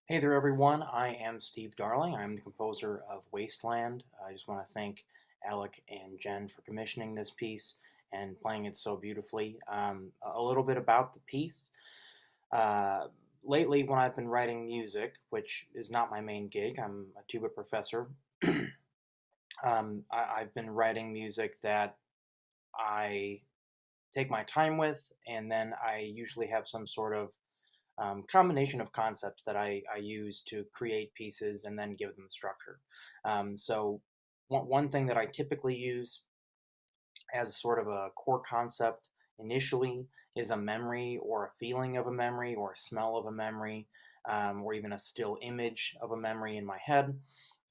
Hey there, everyone. I am Steve Darling. I'm the composer of Wasteland. I just want to thank Alec and Jen for commissioning this piece and playing it so beautifully. A little bit about the piece. Uh, Lately, when I've been writing music, which is not my main gig, I'm a tuba professor. I've been writing music that I take my time with, and then I usually have some sort of combination of concepts that I use to create pieces and then give them structure. So one thing that I typically use as sort of a core concept initially is a memory or a feeling of a memory or a smell of a memory, or even a still image of a memory in my head.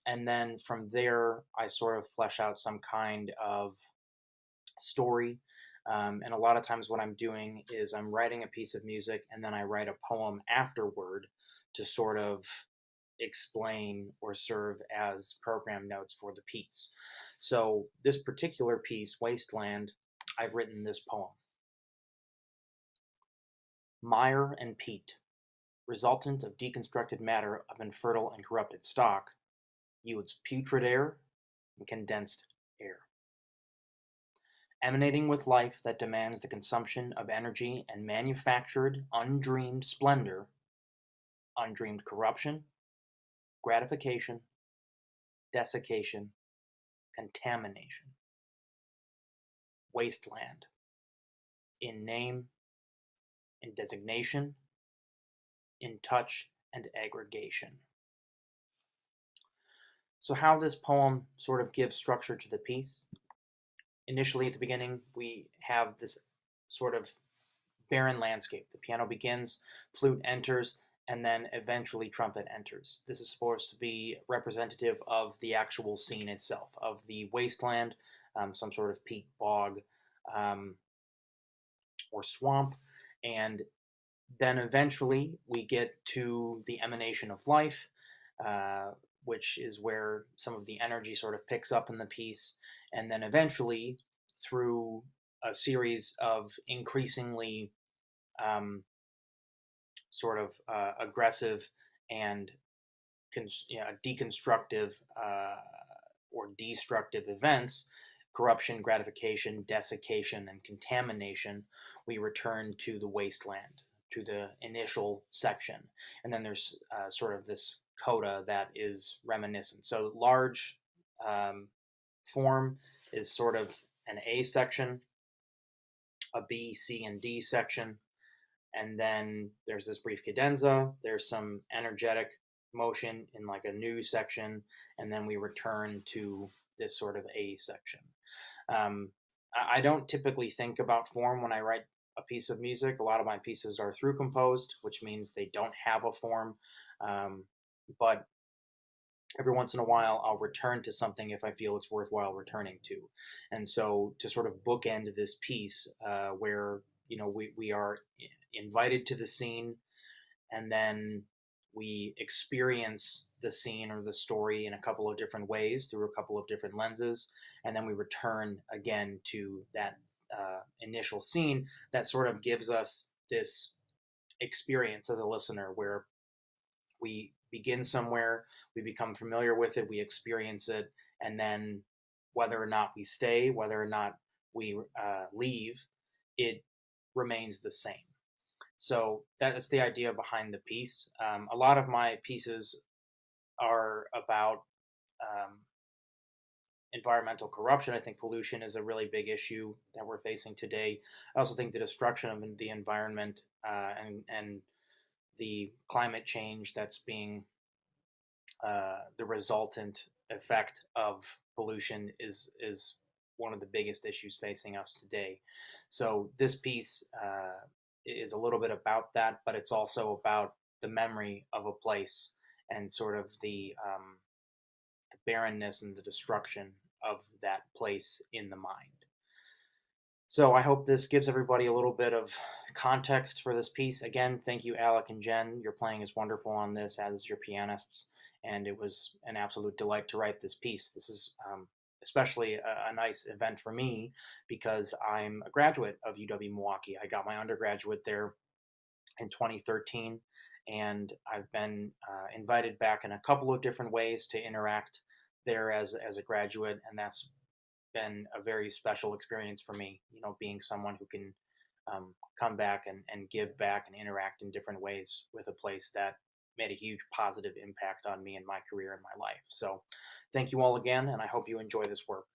And then from there, I sort of flesh out some kind of story. And a lot of times, what I'm doing is I'm writing a piece of music and then I write a poem afterward to sort of explain or serve as program notes for the piece. So, this particular piece, Wasteland, I've written this poem. Mire and peat, resultant of deconstructed matter of infertile and corrupted stock, yields putrid air and condensed air. Emanating with life that demands the consumption of energy and manufactured, undreamed splendor, undreamed corruption, gratification, desiccation, contamination. Wasteland, in name, in designation, in touch and aggregation. So, how this poem sort of gives structure to the piece. Initially, at the beginning, we have this sort of barren landscape. The piano begins, flute enters, and then eventually trumpet enters. This is supposed to be representative of the actual scene itself, of the wasteland, some sort of peat bog um, or swamp. And then eventually we get to the emanation of life, uh, which is where some of the energy sort of picks up in the piece. And then eventually, through a series of increasingly um, sort of aggressive and deconstructive or destructive events, corruption, gratification, desiccation, and contamination, we return to the wasteland, to the initial section. And then there's sort of this coda that is reminiscent. So large um, form is sort of an A section, a B, C, and D section, and then there's this brief cadenza. There's some energetic motion in like a new section, and then we return to this sort of A section. Um, I don't typically think about form when I write a piece of music. A lot of my pieces are through composed, which means they don't have a form. But every once in a while, I'll return to something if I feel it's worthwhile returning to. And so to sort of bookend this piece, where we are invited to the scene, and then we experience the scene or the story in a couple of different ways through a couple of different lenses, and then we return again to that initial scene that sort of gives us this experience as a listener where we begin somewhere, we become familiar with it, we experience it, and then whether or not we stay, whether or not we leave, it remains the same. So that is the idea behind the piece. A lot of my pieces are about um, environmental corruption. I think pollution is a really big issue that we're facing today. I also think the destruction of the environment and the climate change that's being the resultant effect of pollution is one of the biggest issues facing us today. So this piece is a little bit about that, but it's also about the memory of a place and sort of the barrenness and the destruction of that place in the mind. So I hope this gives everybody a little bit of context for this piece. Again, thank you, Alec and Jen. Your playing is wonderful on this, as is your pianists, and it was an absolute delight to write this piece. This is especially a nice event for me because I'm a graduate of UW Milwaukee. I got my undergraduate there in 2013, and I've been invited back in a couple of different ways to interact there as a graduate, and that's been a very special experience for me. Being someone who can come back and give back and interact in different ways with a place that made a huge positive impact on me and my career and my life. So, thank you all again, and I hope you enjoy this work.